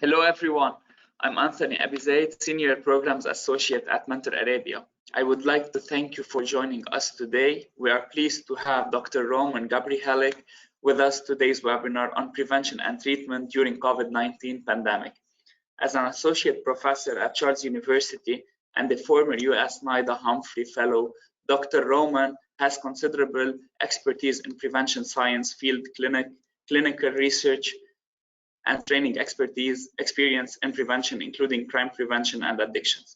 Hello everyone, I'm Anthony Abizade, Senior Programs Associate at Mentor Arabia. I would like to thank you for joining us today. We are pleased to have Dr. Roman Gabrielic with us today's webinar on prevention and treatment during COVID-19 pandemic. As an Associate Professor at Charles University and a former US NIDA Humphrey Fellow, Dr. Roman has considerable expertise in prevention science field, clinical research, and training experience in prevention, including crime prevention and addictions.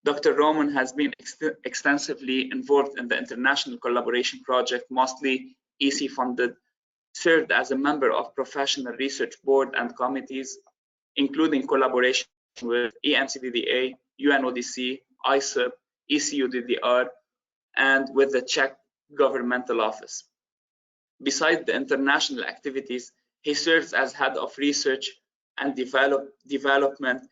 Dr. Roman has been extensively involved in the international collaboration project, mostly EC funded, served as a member of professional research board and committees, including collaboration with EMCDDA, UNODC, ISSUP, ECUDDR, and with the Czech governmental office. Besides the international activities, he serves as head of research and development,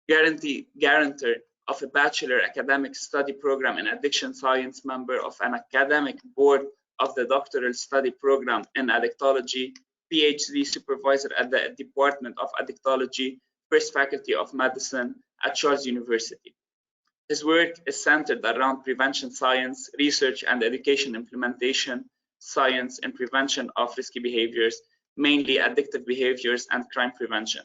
guarantor of a bachelor academic study program in addiction science, member of an academic board of the doctoral study program in addictology, PhD supervisor at the Department of Addictology, First Faculty of Medicine at Charles University. His work is centered around prevention science, research and education implementation, science and prevention of risky behaviors, mainly addictive behaviors and crime prevention.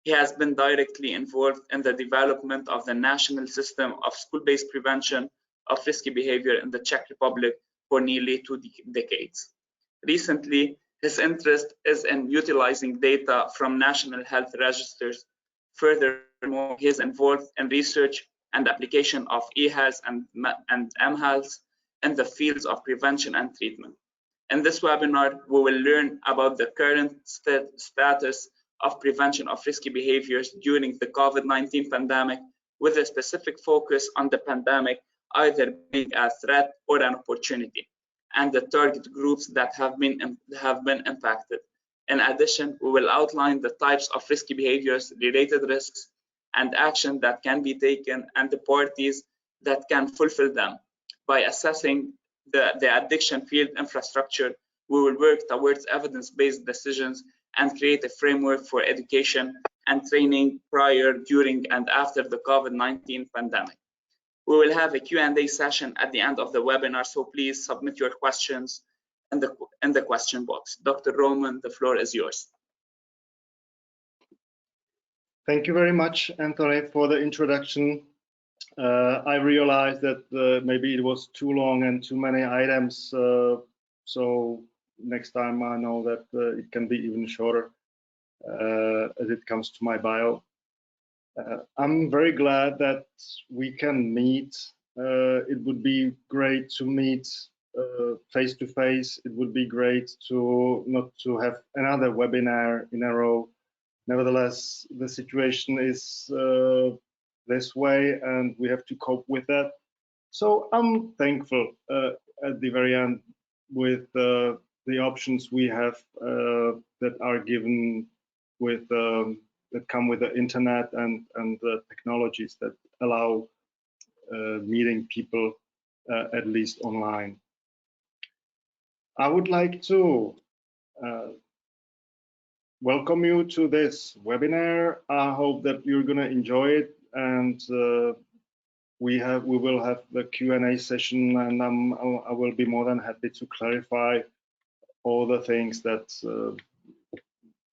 He has been directly involved in the development of the national system of school-based prevention of risky behavior in the Czech Republic for nearly 2 decades. Recently, his interest is in utilizing data from national health registers. Furthermore, he is involved in research and application of e-health and mHealth in the fields of prevention and treatment. In this webinar, we will learn about the current status of prevention of risky behaviors during the COVID-19 pandemic, with a specific focus on the pandemic either being a threat or an opportunity, and the target groups that have been impacted. In addition, we will outline the types of risky behaviors, related risks, and action that can be taken, and the parties that can fulfill them. By assessing the addiction field infrastructure, we will work towards evidence-based decisions and create a framework for education and training prior, during, and after the COVID-19 pandemic. We will have a Q&A session at the end of the webinar, so please submit your questions in the question box. Dr. Roman, the floor is yours. Thank you very much, Anthony, for the introduction. I realized that maybe it was too long and too many items, so next time I know that it can be even shorter as it comes to my bio. I'm very glad that we can meet. It would be great to meet face to face. It would be great to not to have another webinar in a row. Nevertheless, the situation is this way and we have to cope with that. So I'm thankful at the very end with the options we have that are given with that come with the internet and the technologies that allow meeting people at least online. I would like to welcome you to this webinar. I hope that you're going to enjoy it, and we will have the Q&A session, and I will be more than happy to clarify all the things that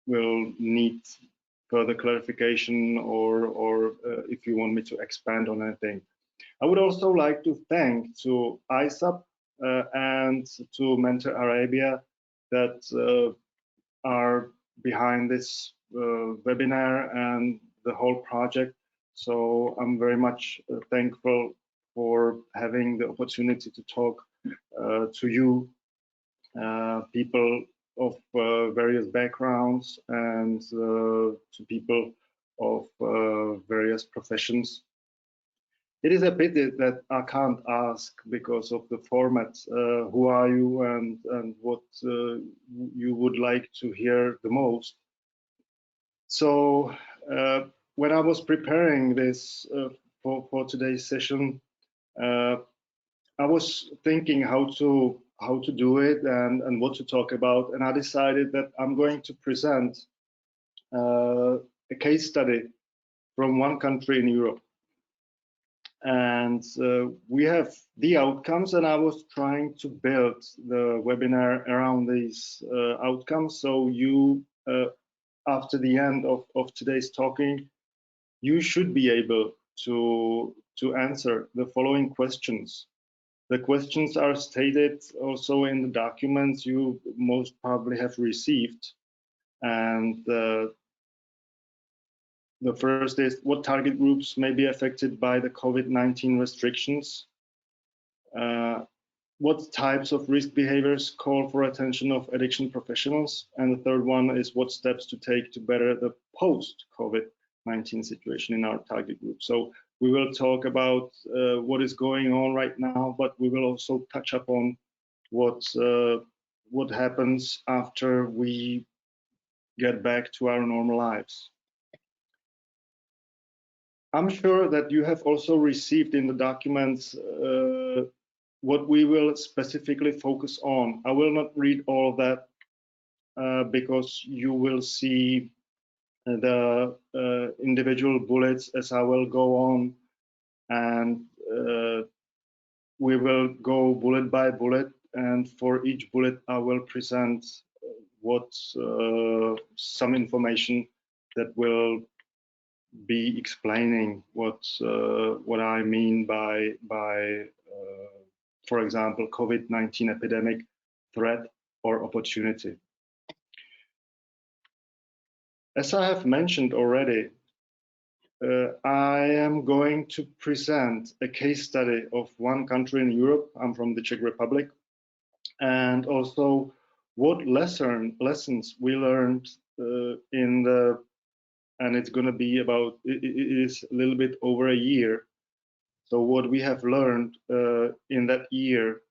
will need further clarification, or if you want me to expand on anything. I would also like to thank to ISSUP and to Mentor Arabia that are behind this webinar and the whole project. So I'm very much thankful for having the opportunity to talk to you, people of various backgrounds, and to people of various professions. It is a pity that I can't ask, because of the format, who are you and what you would like to hear the most. So when I was preparing this for today's session, I was thinking how to do it and what to talk about, and I decided that I'm going to present a case study from one country in Europe. And we have the outcomes, and I was trying to build the webinar around these outcomes. So you, after the end of today's talking, you should be able to answer the following questions. The questions are stated also in the documents you most probably have received. And the first is, what target groups may be affected by the COVID-19 restrictions? What types of risk behaviors call for attention of addiction professionals? And the third one is, what steps to take to better the post-COVID-19 situation in our target group? So we will talk about what is going on right now, but we will also touch upon what happens after we get back to our normal lives. I'm sure that you have also received in the documents what we will specifically focus on. I will not read all of that because you will see the individual bullets as I will go on, and we will go bullet by bullet, and for each bullet I will present some information that will be explaining what I mean by for example, COVID-19 epidemic, threat or opportunity. As I have mentioned already, I am going to present a case study of one country in Europe. I'm from the Czech Republic, and also what lessons we learned and it's going to be about, it is a little bit over a year. So what we have learned in that year,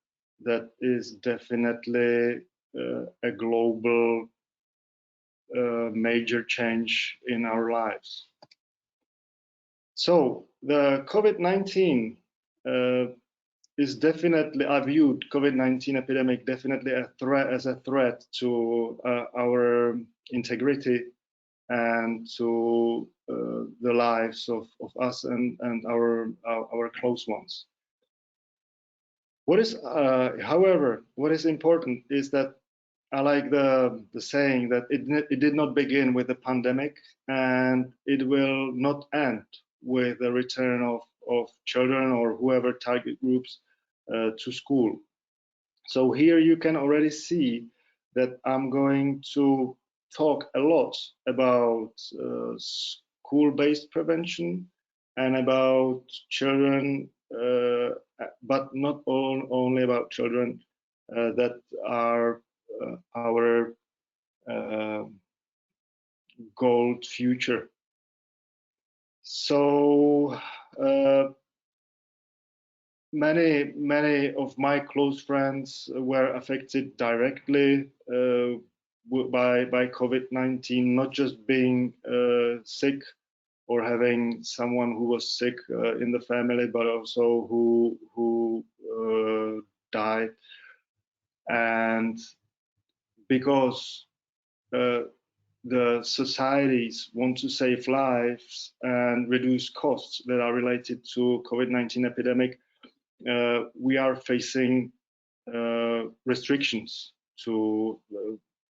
that is definitely a global major change in our lives. So the COVID-19 is definitely, I viewed COVID-19 epidemic definitely as a threat to our integrity and to the lives of us and our close ones. What is, however, what is important is that I like the saying that it did not begin with the pandemic, and it will not end with the return of children or whoever target groups to school. So here you can already see that I'm going to talk a lot about school-based prevention and about children, but not only about children that are our gold future. So many of my close friends were affected directly by COVID-19, not just being sick or having someone who was sick in the family, but also who died. And because the societies want to save lives and reduce costs that are related to COVID-19 epidemic, we are facing restrictions to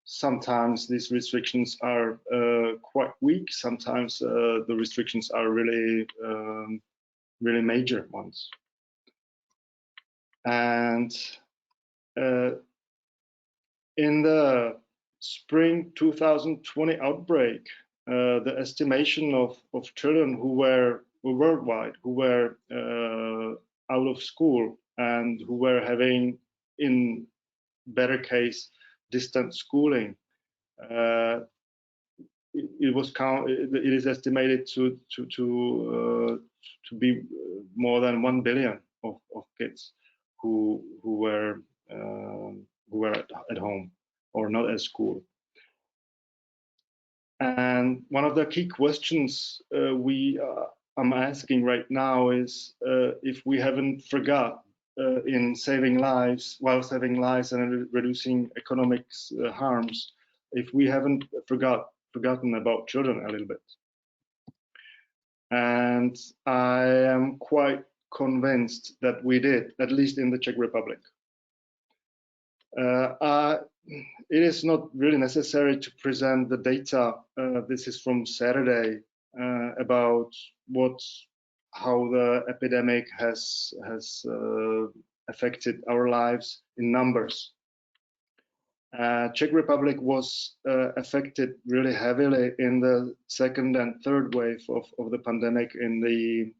sometimes these restrictions are quite weak, sometimes the restrictions are really really major ones. And in the spring 2020 outbreak, the estimation of children who were worldwide, who were out of school and who were having, in better case, distant schooling, it is estimated to be more than 1 billion of kids who were at home or not at school. And one of the key questions I'm asking right now is if we haven't forgot in saving lives, while saving lives and reducing economic harms, if we haven't forgotten about children a little bit. And I am quite convinced that we did, at least in the Czech Republic. It is not really necessary to present the data. This is from Saturday about how the epidemic has affected our lives in numbers. Czech Republic was affected really heavily in the second and third wave of the pandemic in the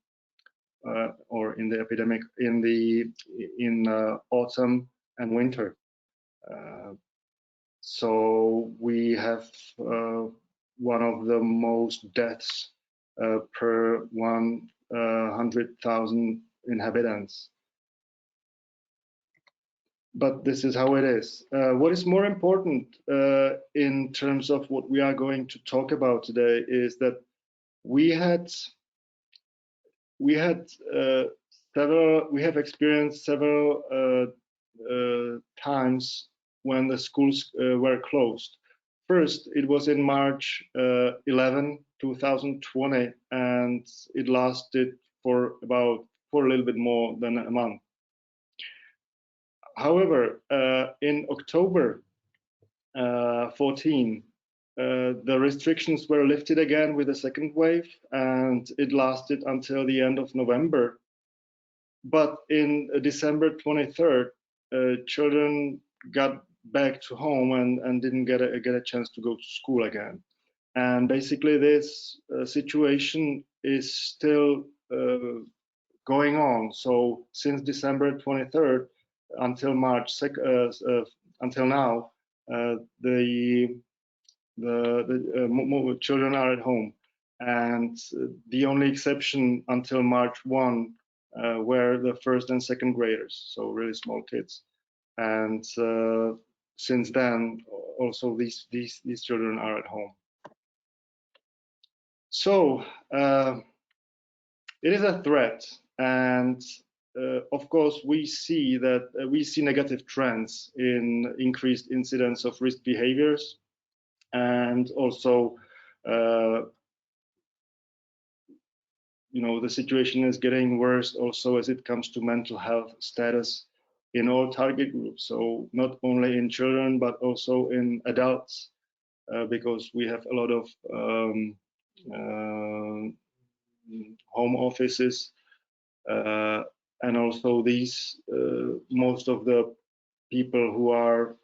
epidemic in autumn and winter. So we have one of the most deaths per 100,000 inhabitants. But this is how it is. What is more important in terms of what we are going to talk about today is that we have experienced several times when the schools were closed. First, it was in March 11, 2020, and it lasted for a little bit more than a month. However, in October 14, the restrictions were lifted again with a second wave, and it lasted until the end of November. But in December 23rd, children got back to home and didn't get a chance to go to school again. And basically, this situation is still going on. So since December 23rd until March until now, the children are at home, and the only exception until March 1 were the first and second graders, so really small kids. And since then, also these children are at home. So it is a threat, and of course we see negative trends in increased incidence of risk behaviors, and also the situation is getting worse also as it comes to mental health status in all target groups. So not only in children but also in adults, because we have a lot of home offices, and also these most of the people who are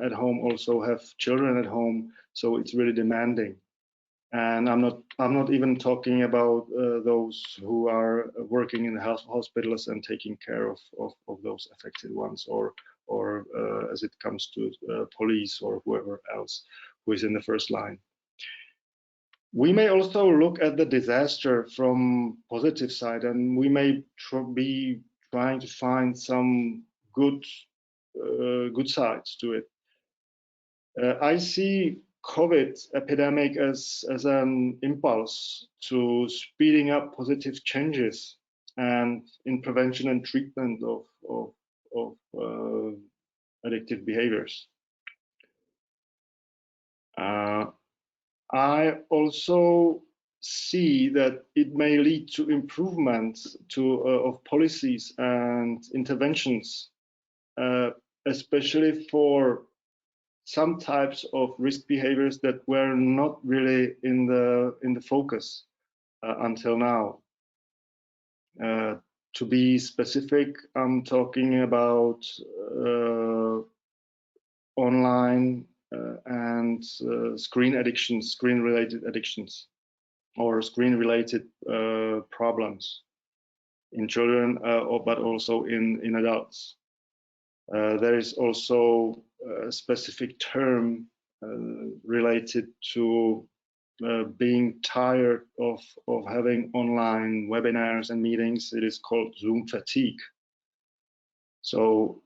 at home also have children at home, so it's really demanding. And I'm not even talking about those who are working in the hospitals and taking care of those affected ones, or as it comes to police or whoever else who is in the first line. We may also look at the disaster from positive side, and we may be trying to find some good sides to it. I see COVID epidemic as an impulse to speeding up positive changes and in prevention and treatment of addictive behaviors. I also see that it may lead to improvements of policies and interventions, especially for some types of risk behaviors that were not really in the focus until now. To be specific, I'm talking about online and screen-related addictions, or screen-related problems in children, but also in adults. There is also a specific term related to being tired of having online webinars and meetings. It is called Zoom fatigue. So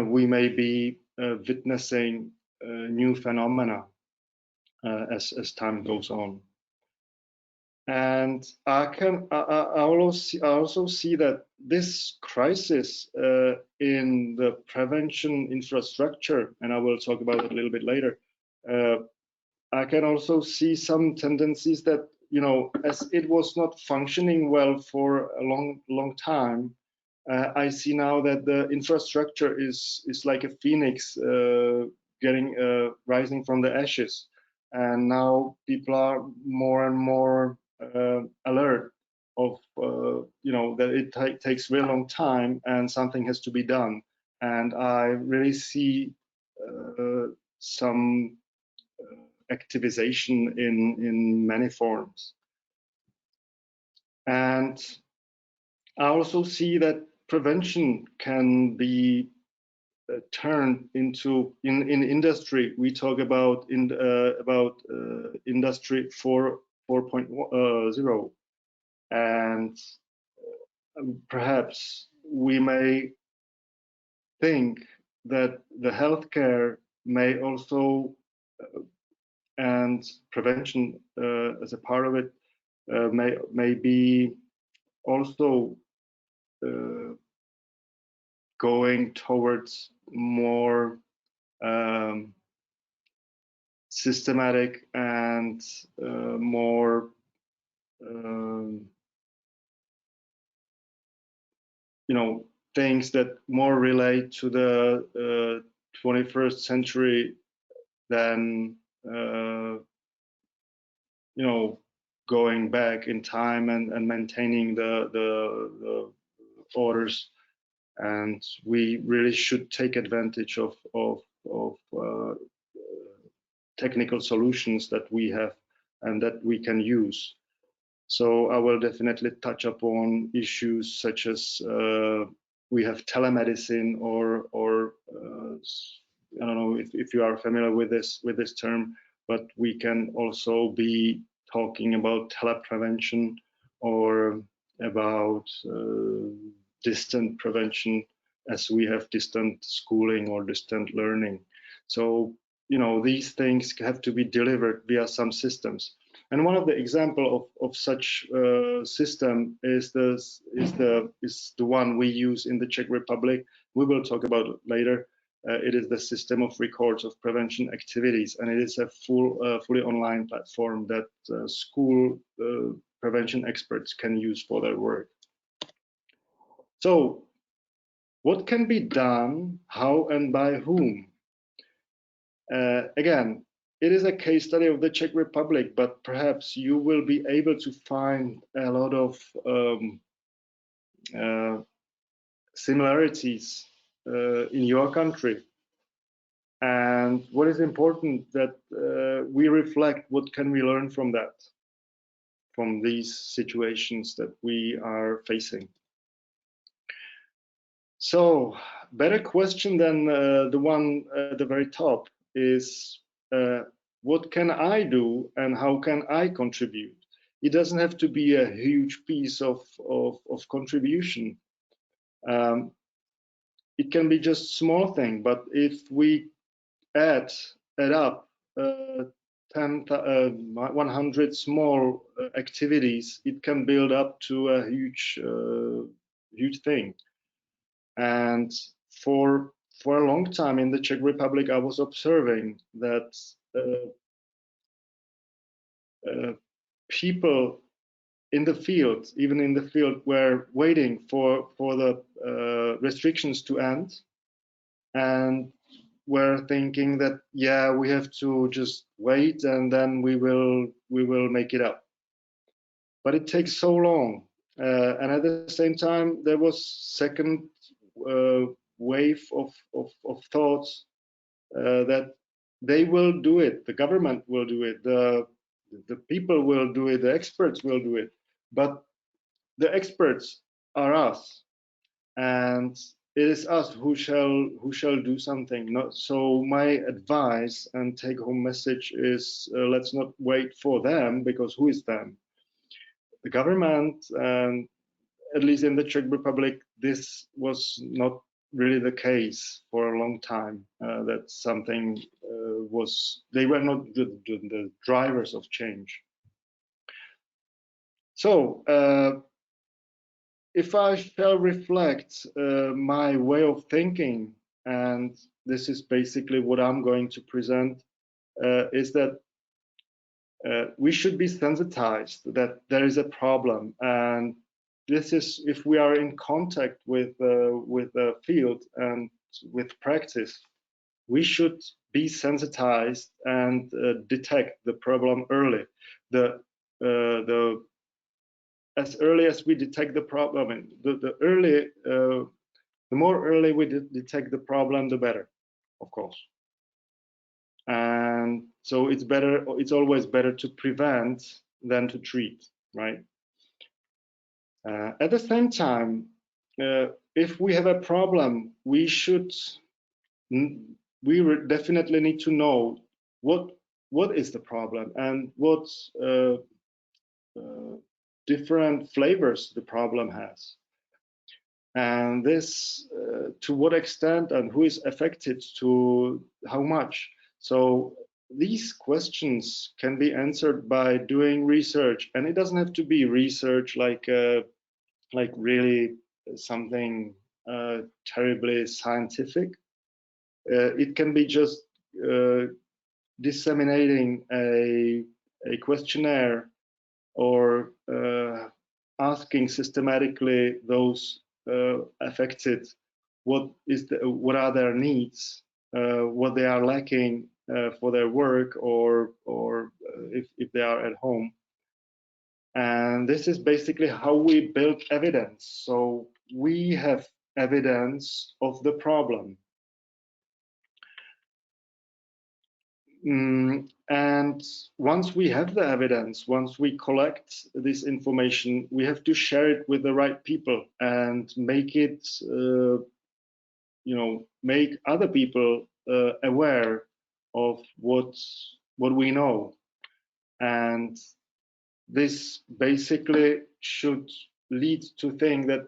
we may be witnessing new phenomena as time goes on. And I also see that this crisis in the prevention infrastructure, and I will talk about it a little bit later, I can also see some tendencies that you know, as it was not functioning well for a long time, I see now that the infrastructure is like a phoenix getting rising from the ashes, and now people are more and more alert of you know, that it takes a really long time and something has to be done. And I really see some activization in many forms. And I also see that prevention can be turned into, in industry, we talk about industry 4.0, and perhaps we may think that the healthcare may also and prevention as a part of it may be also going towards more systematic and more you know, things that more relate to the 21st century than you know, going back in time and maintaining the orders. And we really should take advantage of technical solutions that we have and that we can use. So I will definitely touch upon issues such as we have telemedicine, or I don't know if you are familiar with this term, but we can also be talking about teleprevention or about distant prevention, as we have distant schooling or distant learning. So, you know, these things have to be delivered via some systems. And one of the example of such system is the one we use in the Czech Republic. We will talk about it later. It is the system of records of prevention activities, and it is a fully online platform that school prevention experts can use for their work. So, what can be done, how and by whom? Again, it is a case study of the Czech Republic, but perhaps you will be able to find a lot of similarities in your country. And what is important that we reflect what can we learn from that, from these situations that we are facing. So, better question than the one at the very top is, what can I do and how can I contribute? It doesn't have to be a huge piece of contribution. It can be just small thing, but if we add up 100 small activities, it can build up to a huge thing. And for a long time in the Czech Republic, I was observing that people in the field, even in the field, were waiting for the restrictions to end, and were thinking that, yeah, we have to just wait and then we will make it up. But it takes so long, and at the same time there was second wave of thoughts that they will do it, the government will do it, the people will do it, the experts will do it, but the experts are us, and it is us who shall do something. So my advice and take-home message is, let's not wait for them, because who is them? The government, and at least in the Czech Republic, this was not really the case for a long time. That something they were not the drivers of change. So if I shall reflect my way of thinking, and this is basically what I'm going to present, is that we should be sensitized that there is a problem, and this is if we are in contact with the field and with practice, we should be sensitized and detect the problem early. As early as we detect the problem, the more early we detect the problem, the better, of course. And so it's always better to prevent than to treat, right? At the same time, if we have a problem, we definitely need to know what is the problem and what different flavors the problem has, and this to what extent and who is affected, to how much. So these questions can be answered by doing research, and it doesn't have to be research like really something terribly scientific. It can be just disseminating a questionnaire or asking systematically those affected what are their needs, what they are lacking for their work, or if they are at home. And this is basically how we build evidence. So we have evidence of the problem. And once we have the evidence, once we collect this information, we have to share it with the right people and make it, make other people aware of what we know. And this basically should lead to think that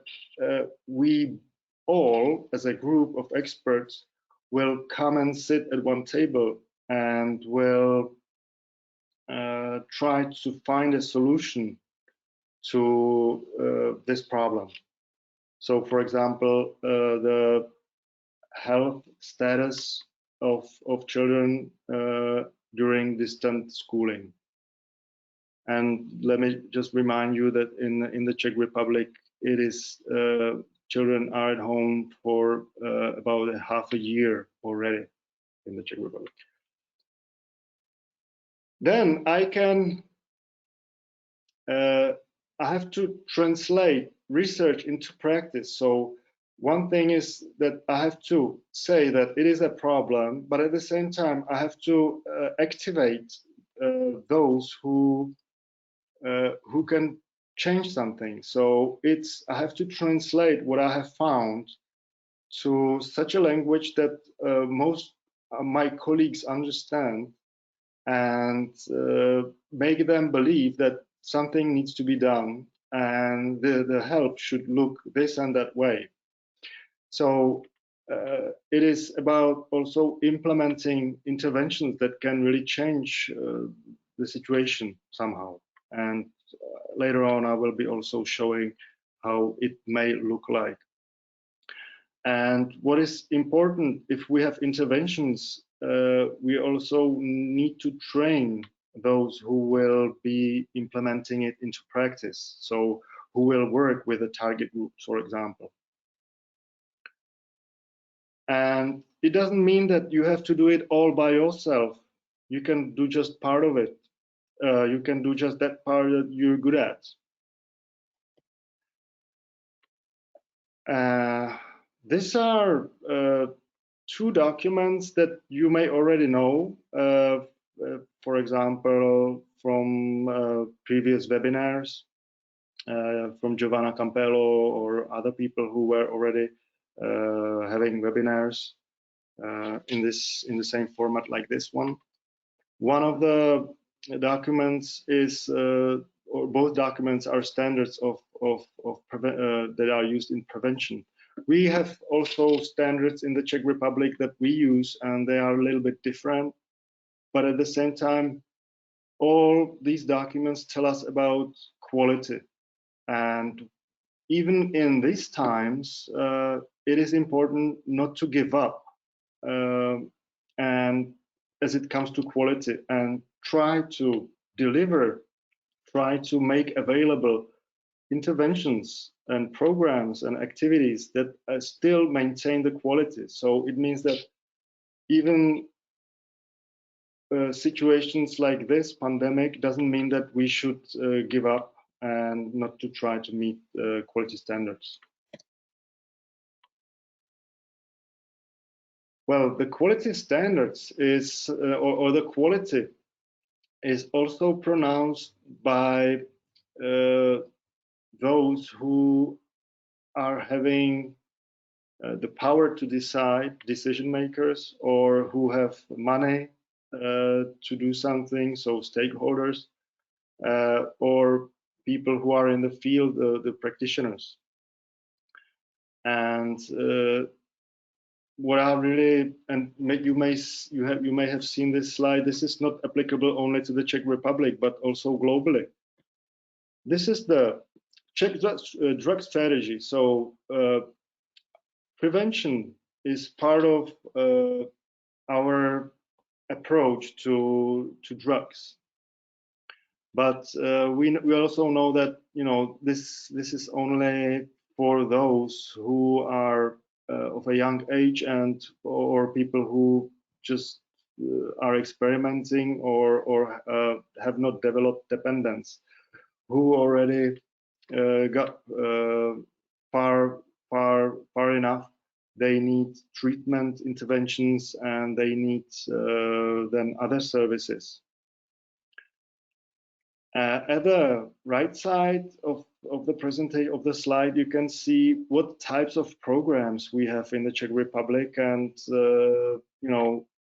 we all, as a group of experts, will come and sit at one table and will try to find a solution to this problem. So, for example, the health status of children during distant schooling. And let me just remind you that in the Czech Republic, it is children are at home for about half a year already in the Czech Republic. Then I have to translate research into practice. So one thing is that I have to say that it is a problem, but at the same time, I have to activate those who can change something. So I have to translate what I have found to such a language that most of my colleagues understand, and make them believe that something needs to be done and the help should look this and that way. So it is about also implementing interventions that can really change the situation somehow. And later on, I will be also showing how it may look like. And what is important, if we have interventions, we also need to train those who will be implementing it into practice. So who will work with the target groups, for example. And it doesn't mean that you have to do it all by yourself. You can do just part of it. You can do just that part that you're good at. These are two documents that you may already know, for example, from previous webinars, from Giovanna Campello or other people who were already having webinars in the same format like this one. One of the documents is, or both documents are standards that are used in prevention. We have also standards in the Czech Republic that we use, and they are a little bit different. But at the same time, all these documents tell us about quality. And even in these times, it is important not to give up. And as it comes to quality, and try to deliver, try to make available interventions and programs and activities that still maintain the quality. So it means that even situations like this pandemic doesn't mean that we should give up and not to try to meet quality standards. Well, the quality standards is, or the quality is also pronounced by those who are having the power to decide, decision makers, or who have money to do something, so stakeholders, or people who are in the field, the practitioners. And what are really, and you may have seen this slide. This is not applicable only to the Czech Republic, but also globally. This is the Czech drug strategy. So prevention is part of our approach to drugs, but we also know that this is only for those who are of a young age and or people who just are experimenting or have not developed dependence, who already got far enough. They need treatment interventions and they need then other services. At the right side of the presentation of the slide, you can see what types of programs we have in the Czech Republic, and it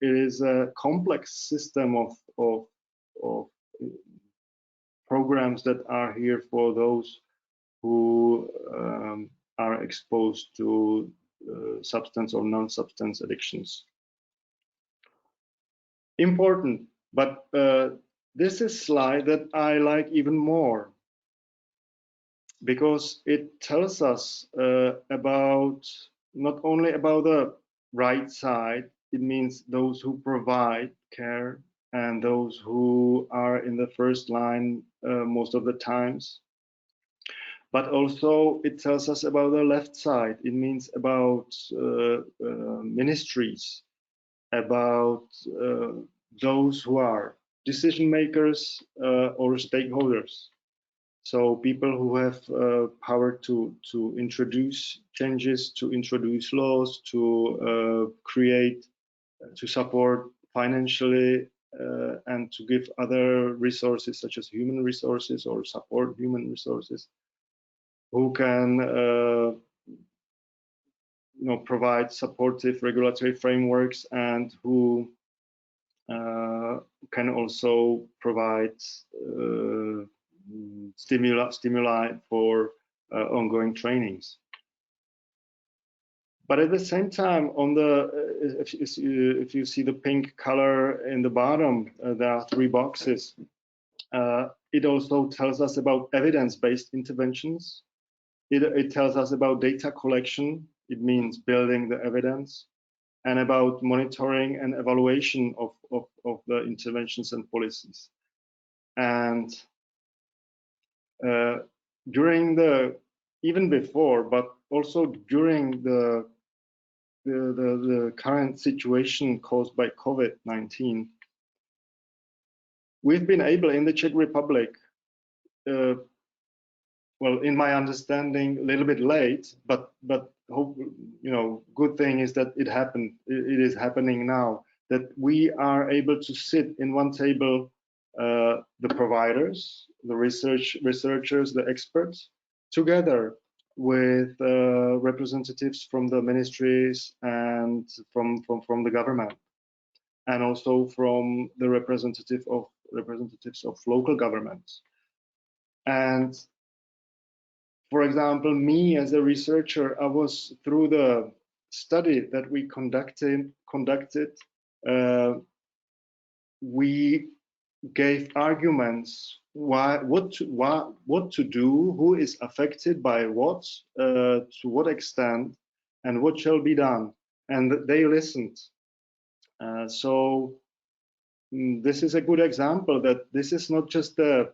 is a complex system of programs that are here for those who are exposed to substance or non-substance addictions. Important, but this is a slide that I like even more because it tells us about not only about the right side, it means those who provide care and those who are in the first line most of the times, but also it tells us about the left side. It means about ministries, about those who are decision makers or stakeholders. So people who have power to introduce changes, to introduce laws, to create, to support financially, and to give other resources such as human resources or support human resources, who can provide supportive regulatory frameworks and who can also provide stimuli for ongoing trainings. But at the same time, on the if you see the pink color in the bottom, there are 3 boxes. It also tells us about evidence-based interventions. It tells us about data collection. It means building the evidence, and about monitoring and evaluation of the interventions and policies. And even before, but also during the current situation caused by COVID-19, we've been able in the Czech Republic, well, in my understanding, a little bit late, but hope, good thing is that it happened. It is happening now, that we are able to sit in one table, the providers, the researchers, the experts, together with representatives from the ministries and from the government, and also from the representatives of local governments. And for example, me as a researcher, I was through the study that we conducted. We gave arguments what to do, who is affected by what, to what extent, and what shall be done. And they listened. So this is a good example that this is not just a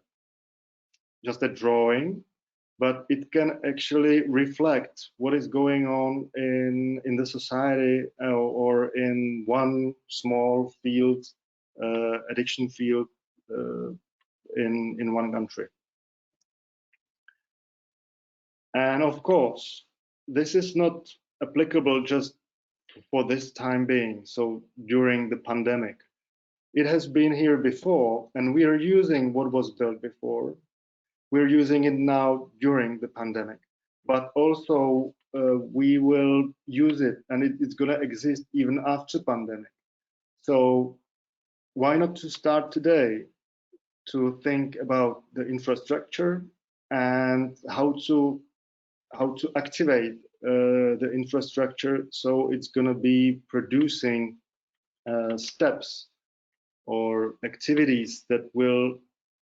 drawing, but it can actually reflect what is going on in the society or in one small field, addiction field in one country. And of course, this is not applicable just for this time being, so during the pandemic. It has been here before, and we are using what was built before. We're using it now during the pandemic, but also we will use it, and it's going to exist even after pandemic. So why not to start today to think about the infrastructure and how to activate the infrastructure so it's going to be producing steps or activities that will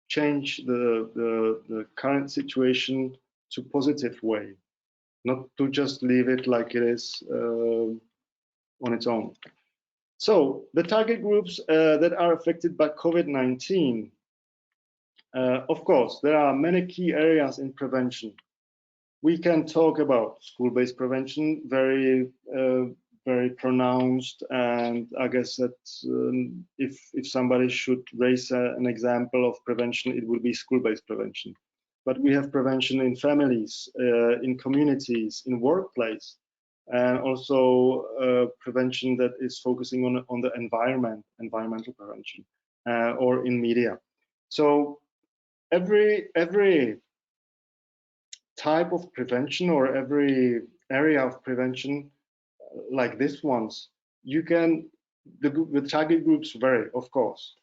change the current situation to positive way, not to just leave it like it is on its own. So the target groups that are affected by COVID-19, of course, there are many key areas in prevention. We can talk about school-based prevention, very pronounced, and I guess that if somebody should raise an example of prevention, it would be school-based prevention. But we have prevention in families, in communities, in workplace, and also prevention that is focusing on the environment, environmental prevention, or in media. So every type of prevention or every area of prevention like this ones, you can, the target groups vary, of course,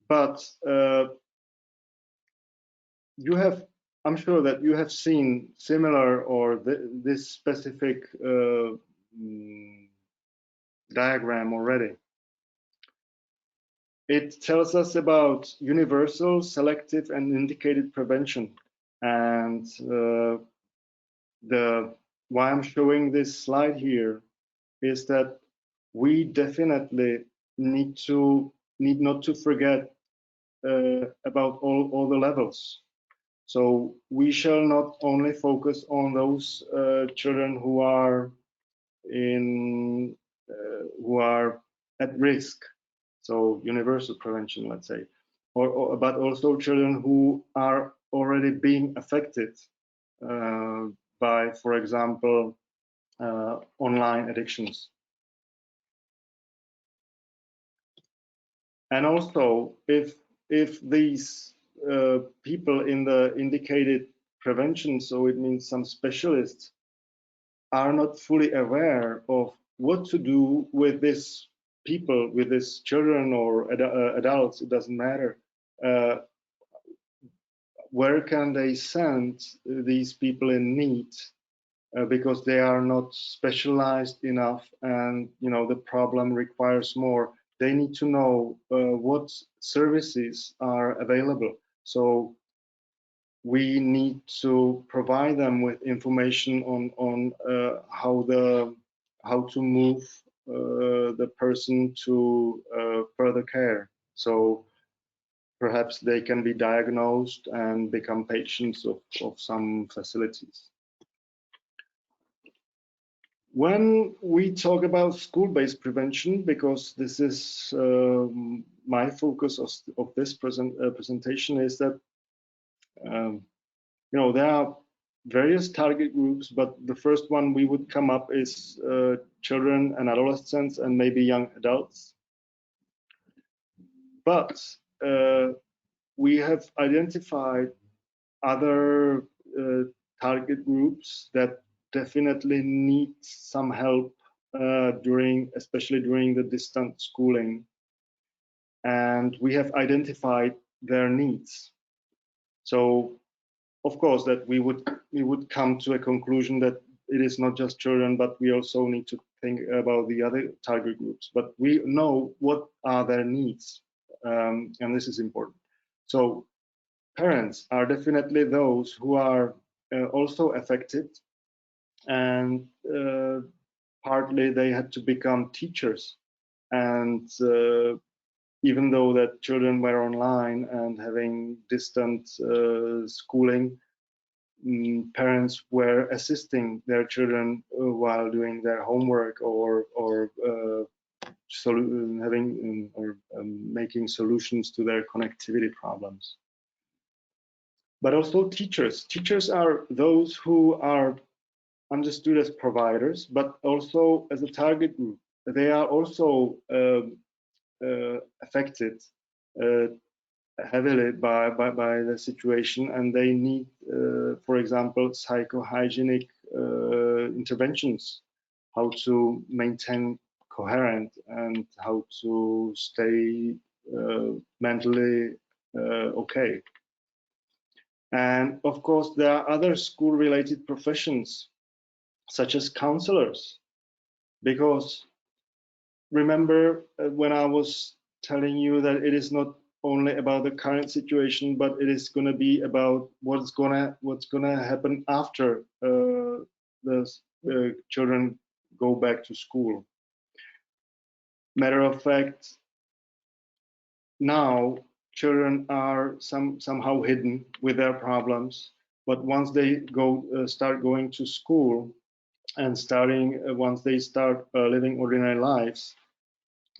but you have, I'm sure that you have seen similar or this specific diagram already. It tells us about universal, selective, and indicated prevention. And why I'm showing this slide here is that we definitely need not to forget about all the levels. So we shall not only focus on those children who are at risk, so universal prevention, let's say, but also children who are already being affected by, for example, online addictions. And also, if these people in the indicated prevention, so it means some specialists, are not fully aware of what to do with this people, with these children or adults, it doesn't matter. Where can they send these people in need? Because they are not specialized enough, and the problem requires more. They need to know what services are available. So we need to provide them with information on how to move the person to further care. So perhaps they can be diagnosed and become patients of some facilities. When we talk about school-based prevention, because this is my focus of this presentation, is that there are various target groups, but the first one we would come up is children and adolescents and maybe young adults. But we have identified other target groups that definitely need some help especially during the distance schooling, and we have identified their needs. So of course that we would come to a conclusion that it is not just children, but we also need to think about the other target groups, but we know what are their needs, and this is important. So parents are definitely those who are also affected, and partly they had to become teachers, and even though that children were online and having distant schooling, parents were assisting their children while doing their homework or making solutions to their connectivity problems. But also teachers. Teachers are those who are understood as providers, but also as a target group. They are also affected heavily by the situation, and they need, for example, psychohygienic interventions, how to maintain coherent and how to stay mentally okay. And of course, there are other school-related professions, such as counselors, because remember when I was telling you that it is not only about the current situation, but it is going to be about what's gonna happen after the children go back to school. Matter of fact, now children are somehow hidden with their problems, but once they start going to school and once they start living ordinary lives,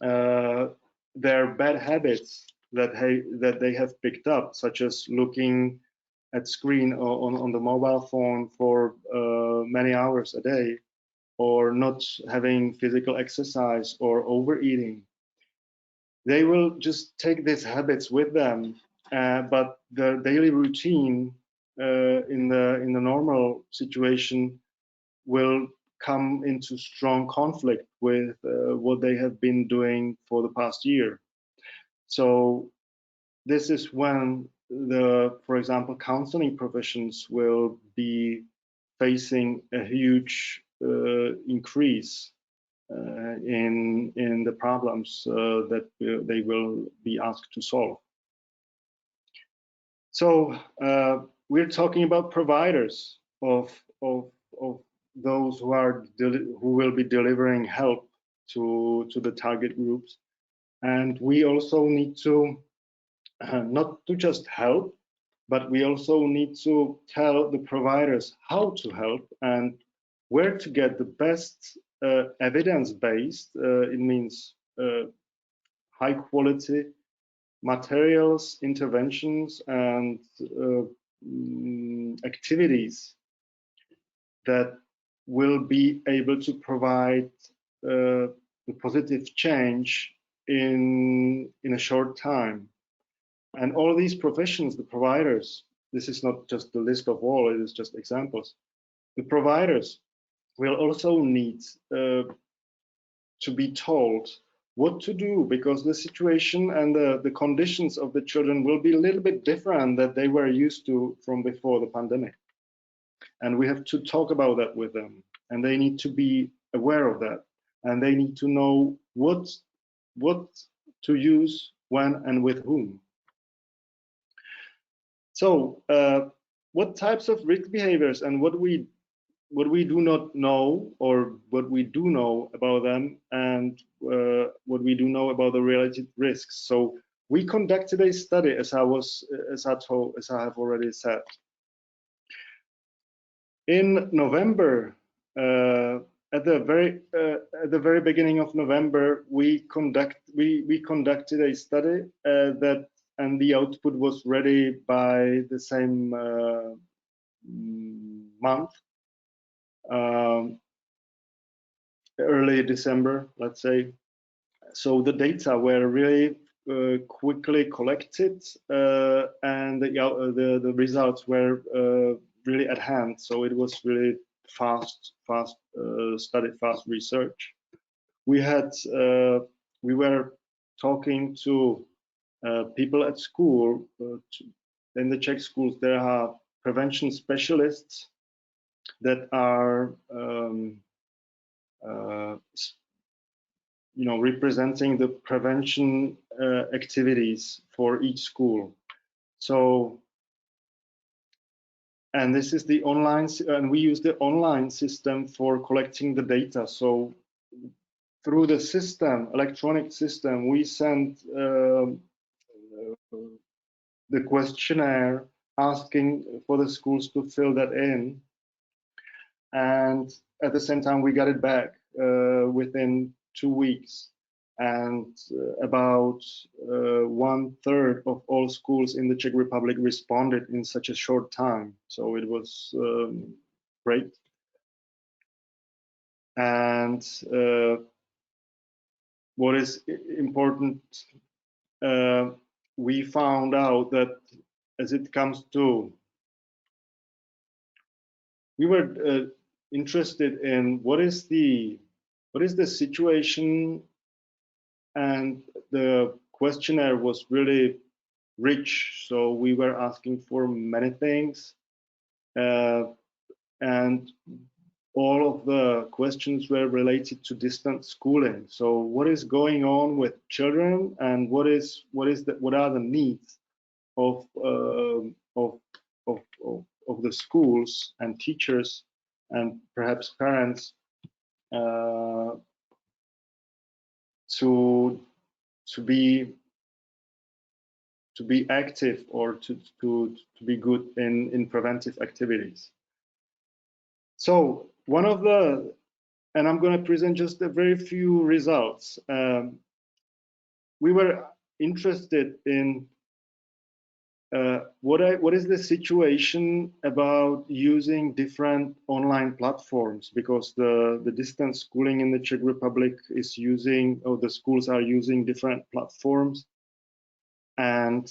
their bad habits that they have picked up, such as looking at screen on the mobile phone for many hours a day, or not having physical exercise or overeating, they will just take these habits with them. But the daily routine in the normal situation will come into strong conflict with what they have been doing for the past year. So this is when for example, counseling professions will be facing a huge increase in the problems that they will be asked to solve. So we're talking about providers of those who will be delivering help to the target groups, and we also need to not to just help, but we also need to tell the providers how to help and where to get the best evidence-based. It means high quality materials, interventions, and activities that will be able to provide the positive change in a short time. And all these professions, the providers, this is not just the list of all, it is just examples. The providers will also need to be told what to do, because the situation and the conditions of the children will be a little bit different than they were used to from before the pandemic. And we have to talk about that with them, and they need to be aware of that, and they need to know what to use, when, and with whom. So what types of risk behaviors and what we do not know, or what we do know about them, and what we do know about the related risks. So we conducted a study, as I have already said. In November, at the very beginning of November, we conducted a study and the output was ready by the same month. Early December, let's say. So the data were really quickly collected, and the results were really at hand. So it was really fast study, fast research. We were talking to people at school. In the Czech schools, there are prevention specialists that are representing the prevention activities for each school. So, and this is the online, and we use the online system for collecting the data. So through the system, electronic system, we sent the questionnaire asking for the schools to fill that in, and at the same time we got it back within 2 weeks, and about 1/3 of all schools in the Czech Republic responded in such a short time. So it was great. And what is important, we found out that as it comes to, we were interested in what is the situation, and the questionnaire was really rich. So we were asking for many things, and all of the questions were related to distance schooling. So what is going on with children, and what are the needs of the schools and teachers and perhaps parents to be active or to be good in preventive activities. So one of the, and I'm going to present just a very few results. We were interested in what is the situation about using different online platforms, because the distance schooling in the Czech Republic is using, or the schools are using different platforms, and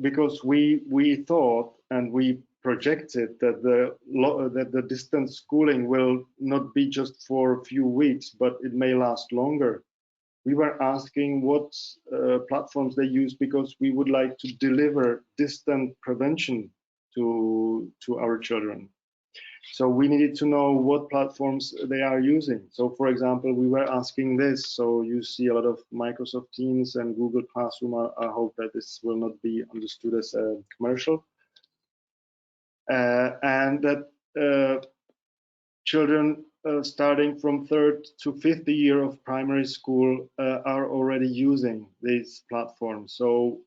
because we thought and we projected that the distance schooling will not be just for a few weeks, but it may last longer. We were asking what platforms they use, because we would like to deliver distant prevention to our children. So we needed to know what platforms they are using. So for example, we were asking this. So you see a lot of Microsoft Teams and Google Classroom. I hope that this will not be understood as a commercial. And that children starting from 3rd to 5th year of primary school are already using these platforms. So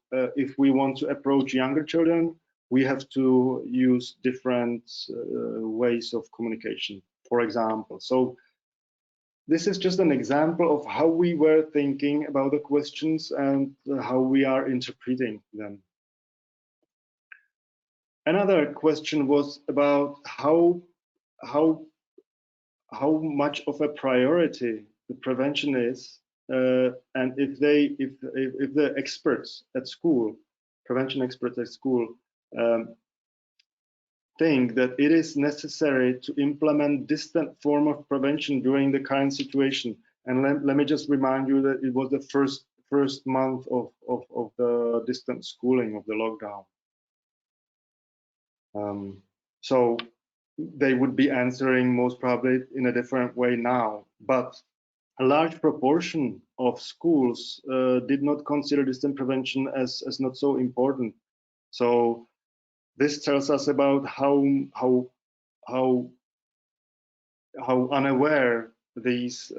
if we want to approach younger children, we have to use different ways of communication, for example. So this is just an example of how we were thinking about the questions and how we are interpreting them. Another question was about how much of a priority the prevention is, and if the experts at school, prevention experts at school, think that it is necessary to implement distant form of prevention during the current situation. And let me just remind you that it was the first month of the distant schooling, of the lockdown. So they would be answering most probably in a different way now, but a large proportion of schools did not consider distant prevention as not so important. So this tells us about how unaware these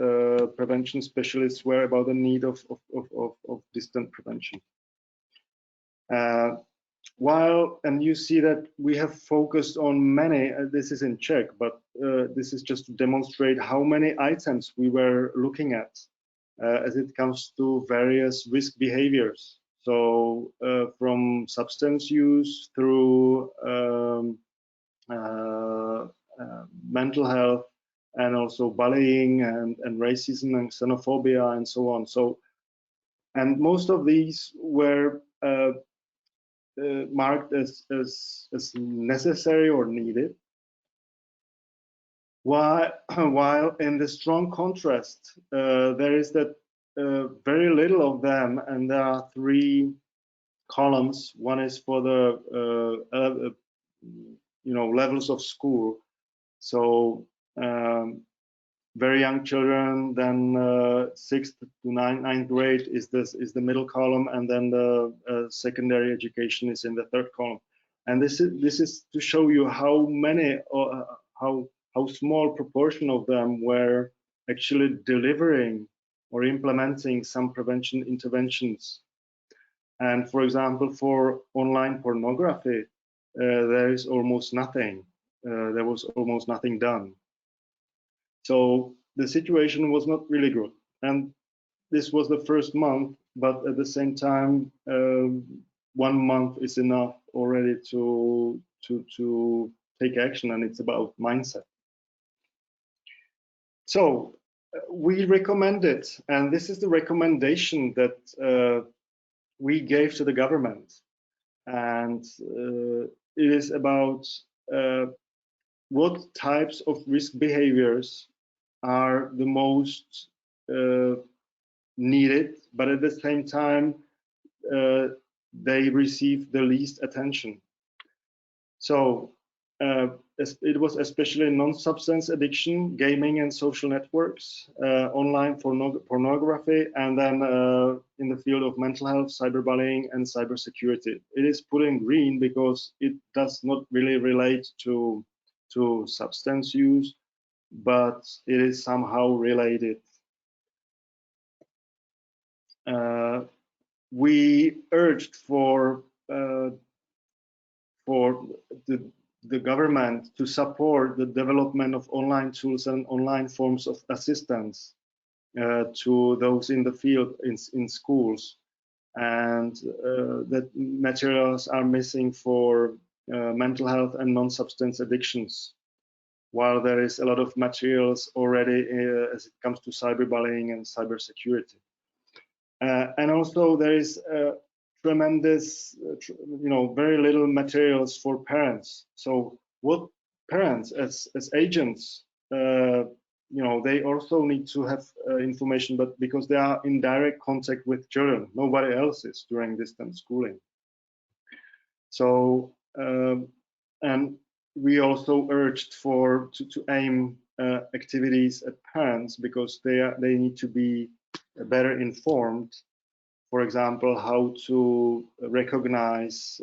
prevention specialists were about the need of distant prevention. And you see that we have focused on many, this is in Czech, but this is just to demonstrate how many items we were looking at as it comes to various risk behaviors. So from substance use through mental health, and also bullying and racism and xenophobia and so on. So, and most of these were marked as necessary or needed, while in the strong contrast there is that very little of them, and there are 3 columns. One is for the levels of school, so very young children, then 6th to 9th grade is the middle column, and then the secondary education is in the 3rd column. And this is to show you how many, how small proportion of them were actually delivering or implementing some prevention interventions. And for example, for online pornography, there is almost nothing. There was almost nothing done. So the situation was not really good. And this was the first month, but at the same time, 1 month is enough already to take action, and it's about mindset. So we recommended, and this is the recommendation that we gave to the government, and it is about what types of risk behaviors are the most needed, but at the same time they receive the least attention. So it was especially non-substance addiction, gaming and social networks, online pornography, and then in the field of mental health, cyberbullying and cybersecurity. It is put in green because it does not really relate to substance use, but it is somehow related. We urged for the government to support the development of online tools and online forms of assistance to those in the field in schools, and that materials are missing for mental health and non-substance addictions, while there is a lot of materials already as it comes to cyberbullying and cybersecurity. And also there is tremendous, very little materials for parents. So what parents as agents, they also need to have information, but because they are in direct contact with children, nobody else is during distance schooling. So, and we also urged to aim activities at parents, because they need to be better informed. For example, how to recognize,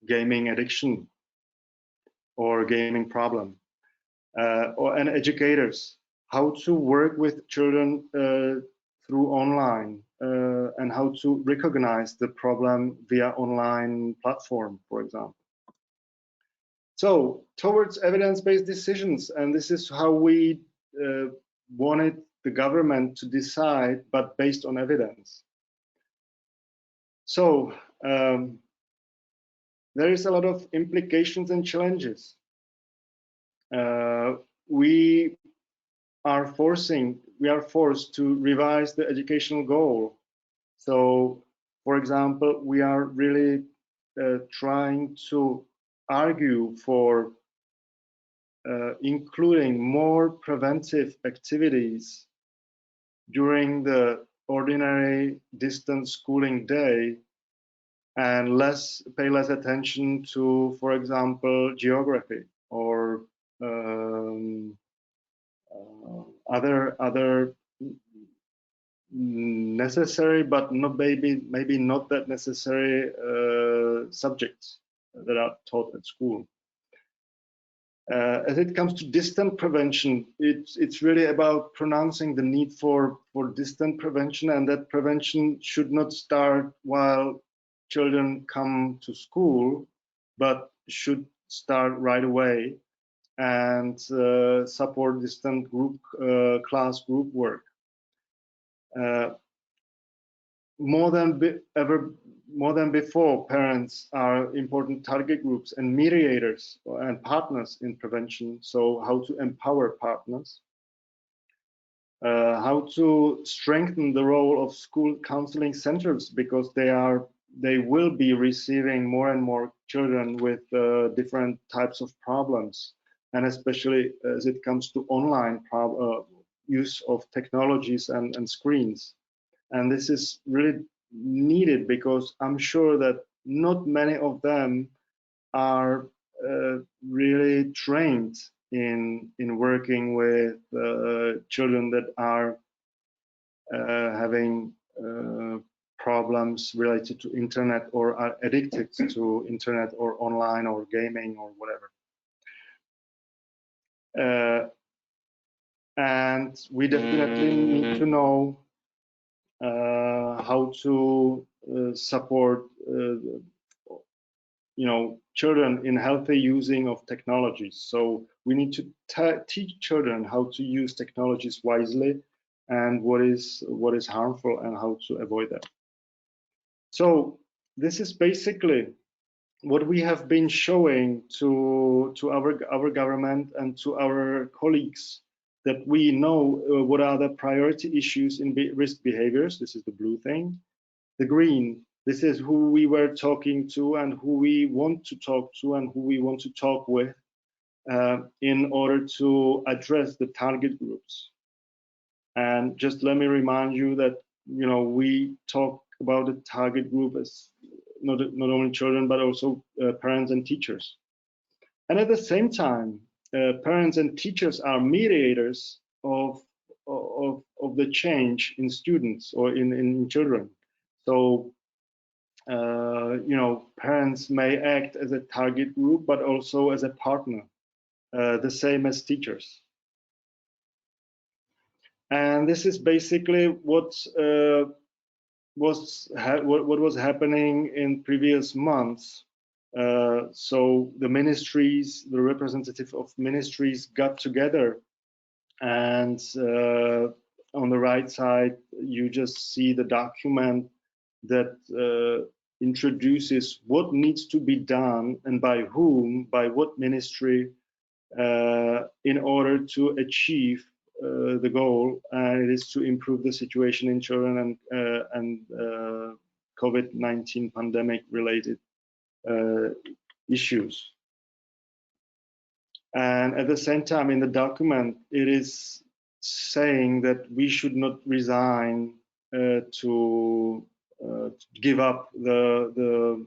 gaming addiction or gaming problem, and educators, how to work with children through online, and how to recognize the problem via online platform, for example. So towards evidence-based decisions, and this is how we wanted the government to decide, but based on evidence. So there is a lot of implications and challenges. We are forced to revise the educational goal. So, for example, we are really trying to argue for including more preventive activities during the ordinary distance schooling day, and pay less attention to, for example, geography or other necessary but maybe not that necessary subjects that are taught at school. As it comes to distant prevention, it's really about pronouncing the need for distant prevention, and that prevention should not start while children come to school, but should start right away, and support distant class group work. More than before, parents are important target groups and mediators and partners in prevention. So how to empower partners, how to strengthen the role of school counseling centers, because they will be receiving more and more children with different types of problems, and especially as it comes to online use of technologies and screens. And this is really needed, because I'm sure that not many of them are really trained in working with children that are having problems related to internet, or are addicted to internet or online or gaming or whatever. and we definitely need to know how to support children in healthy using of technologies. So we need to teach children how to use technologies wisely and what is harmful and how to avoid that. So this is basically what we have been showing to our government and to our colleagues, that we know what are the priority issues in risk behaviors. This is the blue thing. The green, this is who we were talking to and who we want to talk to and who we want to talk with in order to address the target groups. And just let me remind you that we talk about the target group as not only children but also parents and teachers. And at the same time, parents and teachers are mediators of the change in students or in children. So parents may act as a target group but also as a partner, the same as teachers. And this is basically what was happening in previous months. So the ministries, the representative of ministries got together, and on the right side you just see the document that introduces what needs to be done and by whom, by what ministry, in order to achieve the goal, and it is to improve the situation in children and COVID-19 pandemic related issues. And at the same time, in the document, it is saying that we should not resign to give up the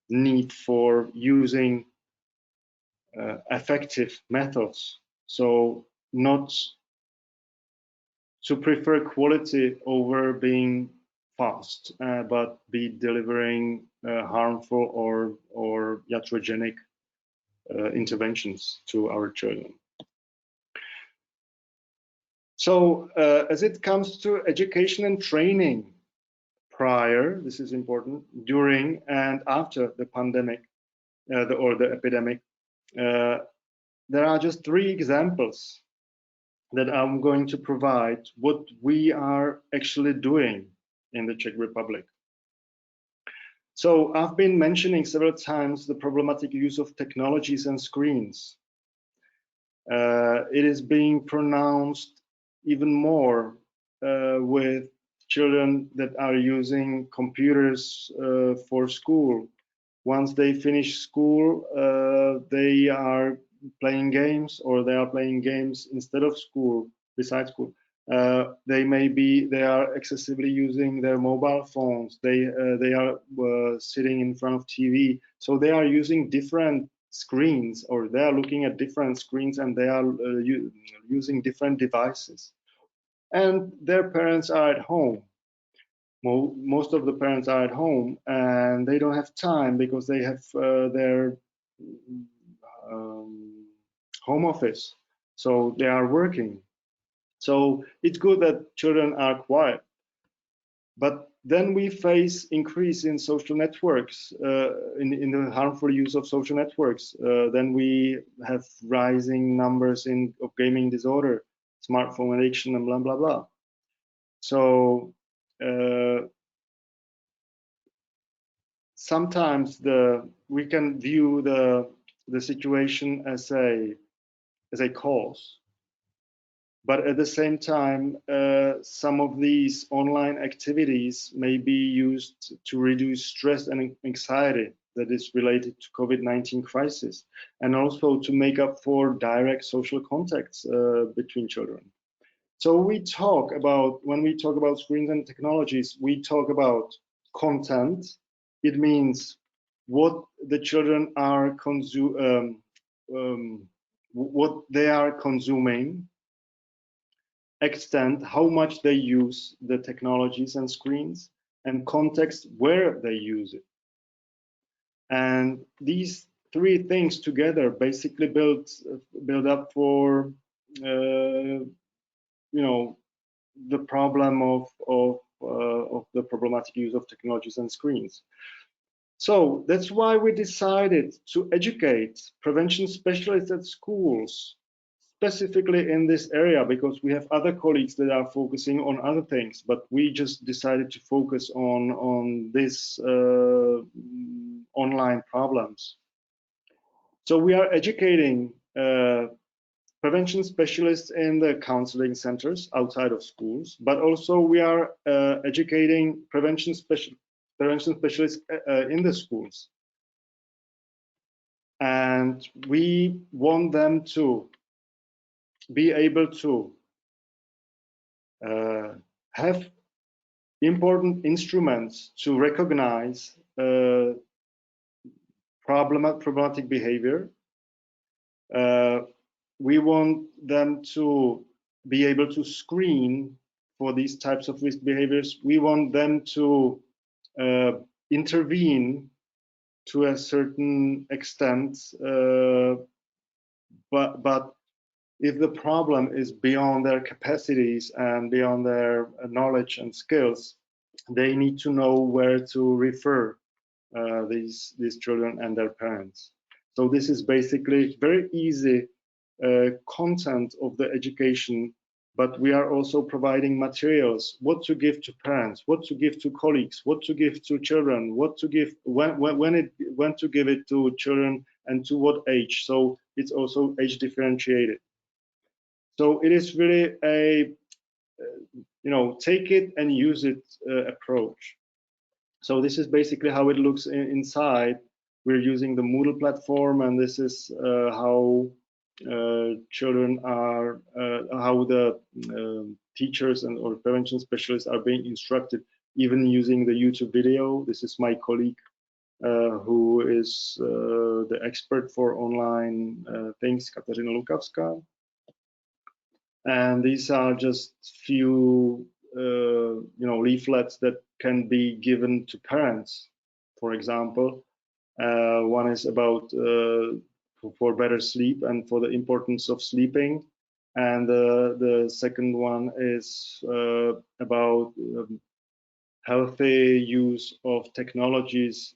need for using effective methods. So not to prefer quality over being fast, but be delivering harmful or iatrogenic interventions to our children. So as it comes to education and training prior, this is important, during and after the pandemic or the epidemic, there are just 3 examples that I'm going to provide what we are actually doing in the Czech Republic. So I've been mentioning several times the problematic use of technologies and screens. It is being pronounced even more with children that are using computers for school. Once they finish school, they are playing games, or they are playing games instead of school, besides school. They are excessively using their mobile phones. They are sitting in front of TV. So they are using different screens, or they are looking at different screens, and they are using different devices. And their parents are at home. Most of the parents are at home, and they don't have time because they have their home office, so they are working. So it's good that children are quiet, but then we face increase in social networks, in the harmful use of social networks. Then we have rising numbers of gaming disorder, smartphone addiction, and blah blah blah. So sometimes we can view the situation as a cause, but at the same time, some of these online activities may be used to reduce stress and anxiety that is related to COVID-19 crisis, and also to make up for direct social contacts between children. So when we talk about screens and technologies, we talk about content. It means what the children are what they are consuming, extent, how much they use the technologies and screens, and context where they use it. And these 3 things together basically build up for the problem of the problematic use of technologies and screens. So that's why we decided to educate prevention specialists at schools, specifically in this area, because we have other colleagues that are focusing on other things, but we just decided to focus on this online problems. So we are educating prevention specialists in the counseling centers outside of schools, but also we are educating prevention specialists in the schools. And we want them to be able to have important instruments to recognize problematic behavior. We want them to be able to screen for these types of risk behaviors. We want them to intervene to a certain extent, but if the problem is beyond their capacities and beyond their knowledge and skills, they need to know where to refer these children and their parents. So this is basically very easy content of the education, but we are also providing materials, what to give to parents, what to give to colleagues, what to give to children, what to give, when to give it to children and to what age. So it's also age differentiated. So it is really a, take it and use it approach. So this is basically how it looks inside. We're using the Moodle platform, and this is how children are, how the teachers and or prevention specialists are being instructed, even using the YouTube video. This is my colleague who is the expert for online things, Katarina Lukavska. And these are just few leaflets that can be given to parents. For example, one is about for better sleep and for the importance of sleeping, and the second one is about healthy use of technologies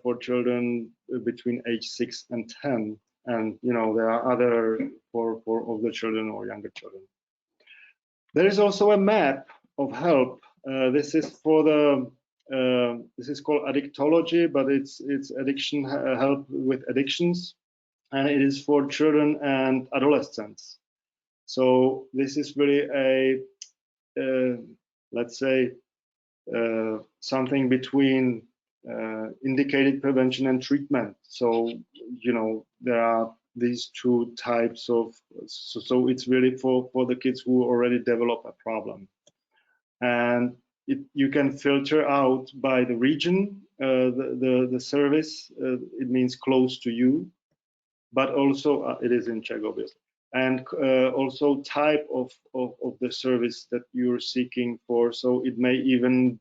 for children between age 6 and 10. And there are other for older children or younger children. There is also a map of help. This is for the this is called Addictology, but it's addiction help with addictions, and it is for children and adolescents. So this is really a let's say something between indicated prevention and treatment. So there are these two types of, so it's really for the kids who already develop a problem, and you can filter out by the region, the service. It means close to you, but also it is in Czech, obviously, and also type of the service that you're seeking for. So it may even,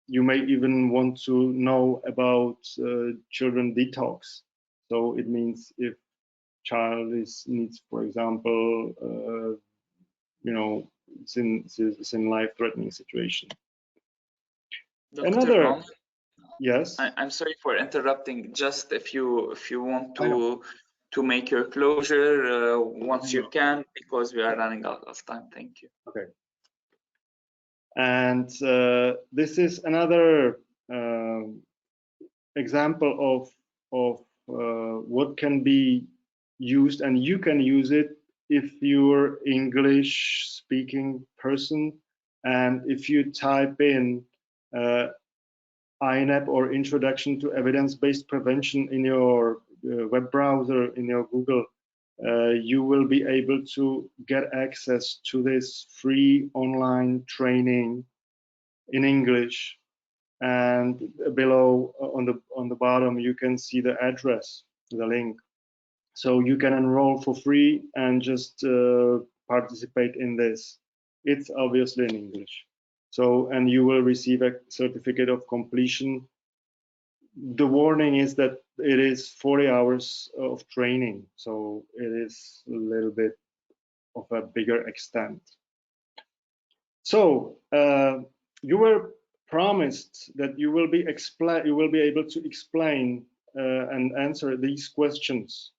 you may even want to know about children detox. So it means if child needs, for example, it's in life-threatening situation. Dr. Another, Roman, yes. I'm sorry for interrupting. Just if you want to make your closure once you can, because we are running out of time. Thank you. Okay. And this is another example of what can be used, and you can use it if you're English speaking person, and if you type in INEP or Introduction to Evidence-Based Prevention in your web browser, in your Google, you will be able to get access to this free online training in English. And below on the bottom, you can see the address, the link. So you can enroll for free and just participate in this. It's obviously in English. So, and you will receive a certificate of completion. The warning is that it is 40 hours of training, so it is a little bit of a bigger extent. So you were promised that you will be able to explain and answer these questions.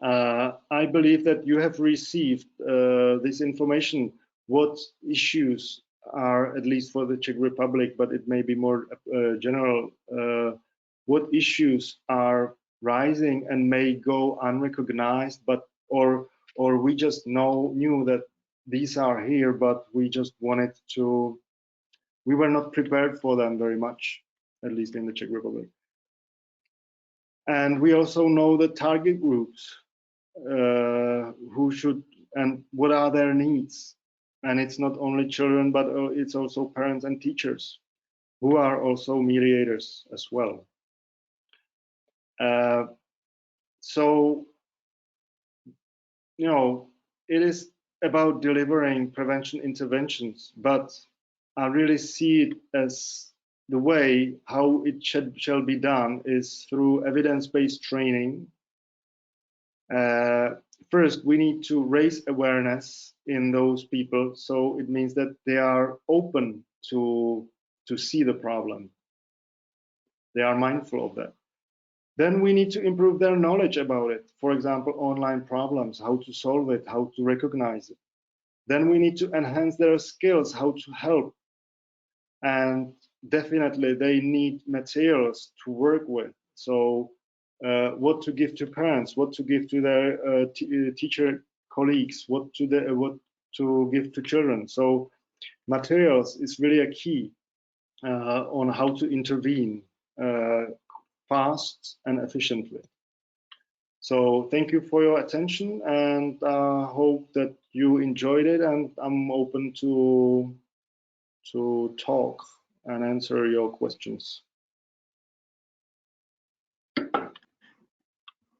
I believe that you have received this information, what issues are, at least for the Czech Republic, but it may be more general, what issues are rising and may go unrecognized, but or we just knew that these are here, but we just wanted to, we were not prepared for them very much, at least in the Czech Republic. And we also know the target groups, who should and what are their needs. And it's not only children, but it's also parents and teachers, who are also mediators as well. So, you know, it is about delivering prevention interventions, but I really see it as the way how it shall be done is through evidence-based training. First, we need to raise awareness in those people, so it means that they are open to see the problem. They are mindful of that. Then we need to improve their knowledge about it. For example, online problems, how to solve it, how to recognize it. Then we need to enhance their skills, how to help. And definitely they need materials to work with. So what to give to parents, what to give to their teacher colleagues, what to give to children. So materials is really a key on how to intervene fast and efficiently. So thank you for your attention, and hope that you enjoyed it, and I'm open to talk and answer your questions.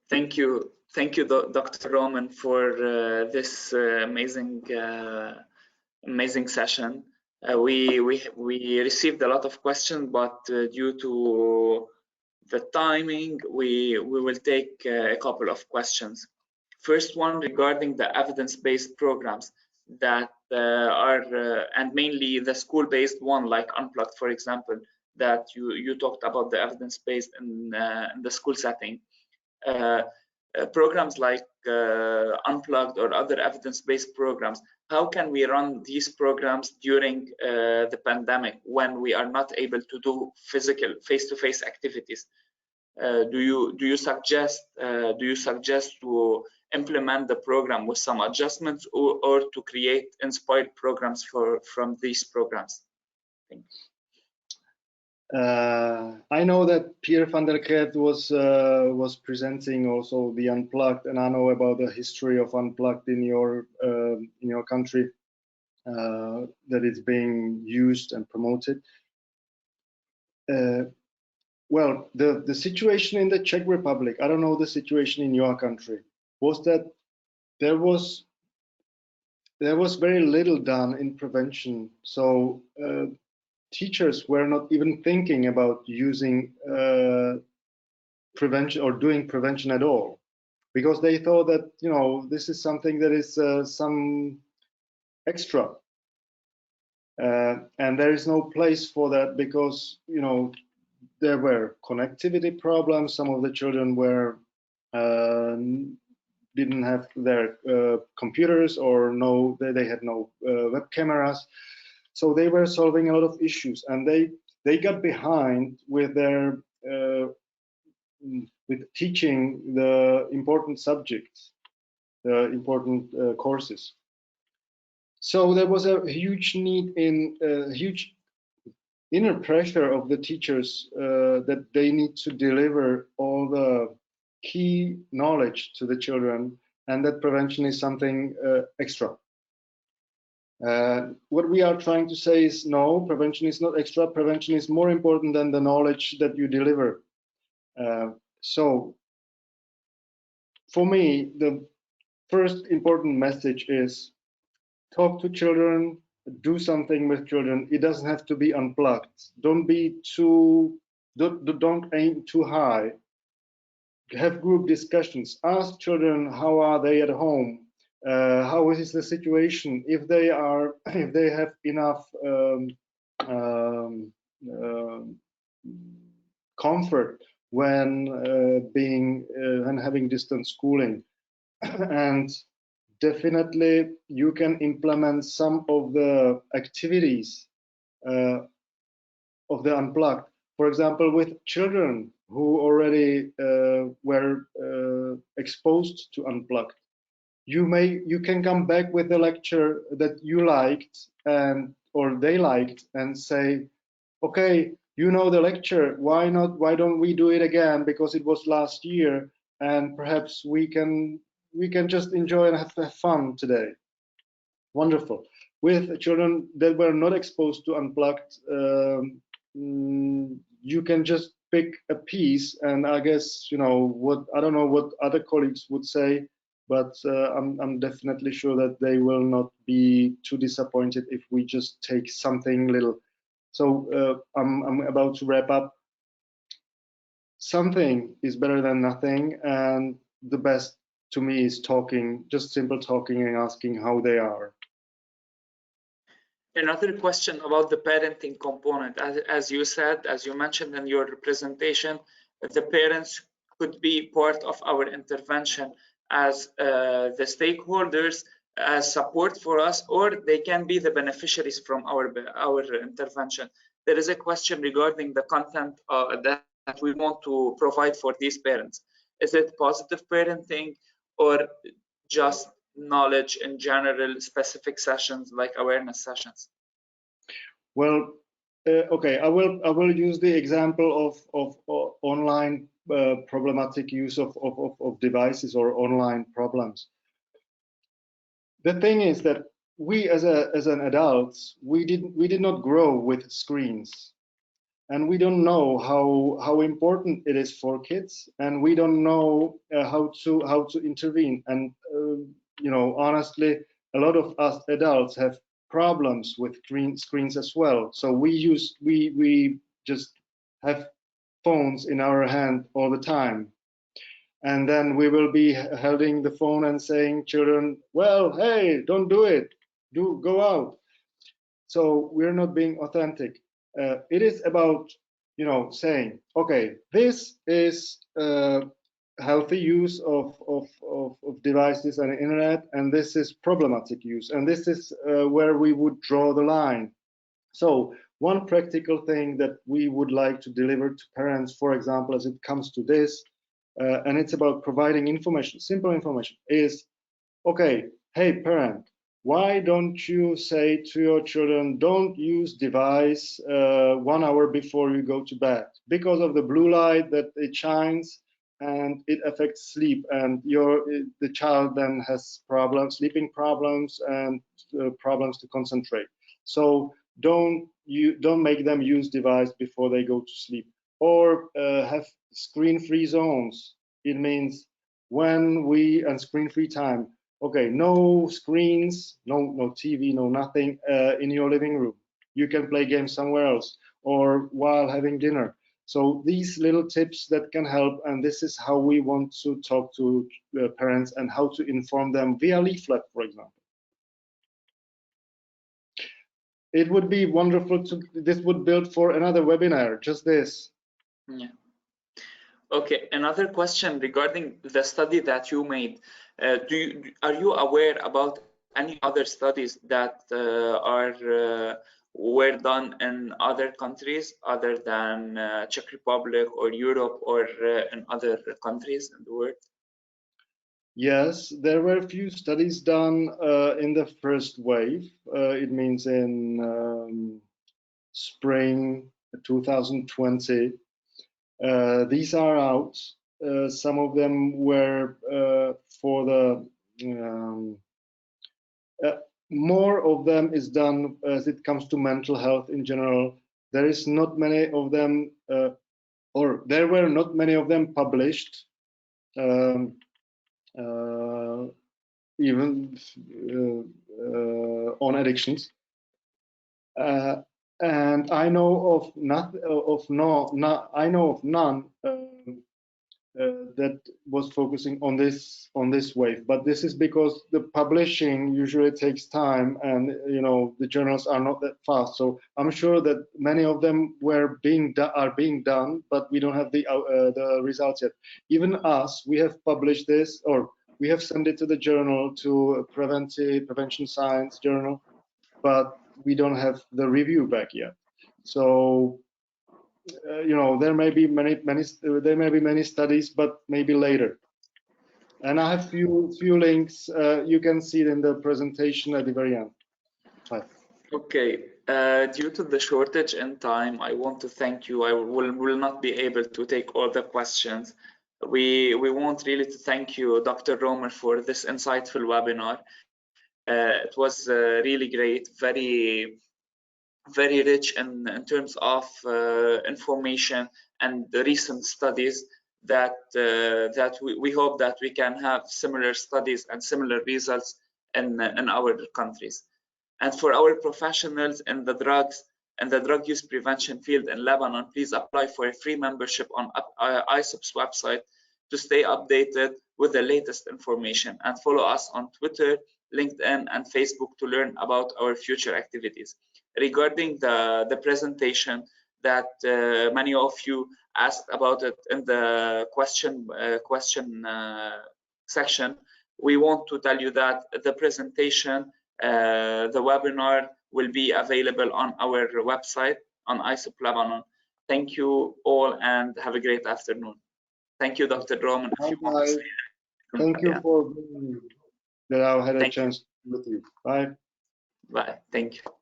Thank you, Dr. Roman, for this amazing session. We received a lot of questions, but due to the timing, we will take a couple of questions. First one regarding the evidence-based programs that are, and mainly the school-based one, like Unplugged, for example, that you talked about the evidence-based in the school setting. Programs like Unplugged or other evidence-based programs, how can we run these programs during the pandemic when we are not able to do physical face-to-face activities? Do you suggest to implement the program with some adjustments, or to create inspired programs from these programs? Thank you. I know that Pierre van der Kreeft was presenting also the Unplugged, and I know about the history of Unplugged in your country, that it's being used and promoted. Well, the situation in the Czech Republic, I don't know the situation in your country, was that there was very little done in prevention. So teachers were not even thinking about using prevention or doing prevention at all, because they thought that, you know, this is something that is some extra, and there is no place for that, because, you know, there were connectivity problems. Some of the children were didn't have their computers, or they had no web cameras. So they were solving a lot of issues, and they got behind with their with teaching the important subjects, the important courses. So there was a huge need in huge inner pressure of the teachers that they need to deliver all the key knowledge to the children, and that prevention is something extra. What we are trying to say is, no, prevention is not extra. Prevention is more important than the knowledge that you deliver. So for me, the first important message is talk to children, do something with children. It doesn't have to be unplugged. Don't aim too high. Have group discussions. Ask children, how are they at home? how is the situation, if they have enough um, comfort when when having distance schooling. And definitely you can implement some of the activities of the unplugged. For example, with children who already were exposed to unplugged, you can come back with the lecture that you liked or they liked and say, okay, you know the lecture, why don't we do it again, because it was last year, and perhaps we can just enjoy and have fun today. Wonderful. With children that were not exposed to unplugged, you can just pick a piece, and I guess, I don't know what other colleagues would say, but I'm definitely sure that they will not be too disappointed if we just take something little. So I'm about to wrap up. Something is better than nothing, and the best to me is talking, just simple talking and asking how they are. Another question about the parenting component. As you said, as you mentioned in your presentation, the parents could be part of our intervention as the stakeholders, as support for us, or they can be the beneficiaries from our intervention. There is a question regarding the content that we want to provide for these parents. Is it positive parenting or just knowledge in general, specific sessions like awareness sessions? Well, okay, I will use the example of online problematic use of devices or online problems. The thing is that we as an adults, we did not grow with screens, and we don't know how important it is for kids, and we don't know how to intervene. And honestly, a lot of us adults have problems with screens as well. So we just have phones in our hand all the time, and then we will be holding the phone and saying, children, well, hey, don't do it, go out. So we're not being authentic. It is about saying, okay, this is healthy use of devices and internet, and this is problematic use, and this is where we would draw the line. So one practical thing that we would like to deliver to parents, for example, as it comes to this, and it's about providing information, simple information, is, okay, hey parent, why don't you say to your children, don't use device 1 hour before you go to bed, because of the blue light that it shines and it affects sleep, and the child then has problems, sleeping problems, and problems to concentrate. So don't make them use device before they go to sleep. Or have screen-free zones. It means and screen-free time. Okay, no screens, no TV, no nothing in your living room. You can play games somewhere else or while having dinner. So these little tips that can help, and this is how we want to talk to parents and how to inform them via leaflet, for example. It would be wonderful this would build for another webinar, just this. Yeah. Okay, another question regarding the study that you made. Are you aware about any other studies that were done in other countries other than Czech Republic or Europe or in other countries in the world? Yes, there were a few studies done in the first wave. It means in spring 2020. These are out. Some of them were for the more of them is done as it comes to mental health in general. There is not many of them, or there were not many of them published. Even on addictions, and I know of none that was focusing on this wave. But this is because the publishing usually takes time, and the journals are not that fast. So I'm sure that many of them are being done, but we don't have the results yet. Even us, we have published this, or we have sent it to the journal, to Prevention Science journal, but we don't have the review back yet. So there may be many studies, but maybe later. And I have few links. You can see it in the presentation at the very end. Bye. Okay. Due to the shortage in time, I want to thank you. I will not be able to take all the questions. We want really to thank you, Dr. Romer, for this insightful webinar. It was really great, very rich in terms of information and the recent studies that we hope that we can have similar studies and similar results in our countries. And for our professionals in the drug use prevention field in Lebanon, please apply for a free membership on ISSUP's website to stay updated with the latest information, and follow us on Twitter, LinkedIn, and Facebook to learn about our future activities. Regarding the presentation that many of you asked about it in the question section, we want to tell you that the presentation, the webinar, will be available on our website on ISSUP Lebanon. Thank you all and have a great afternoon. Thank you, Dr. Roman. Thank you for that I had a chance with you. Bye. Bye. Thank you.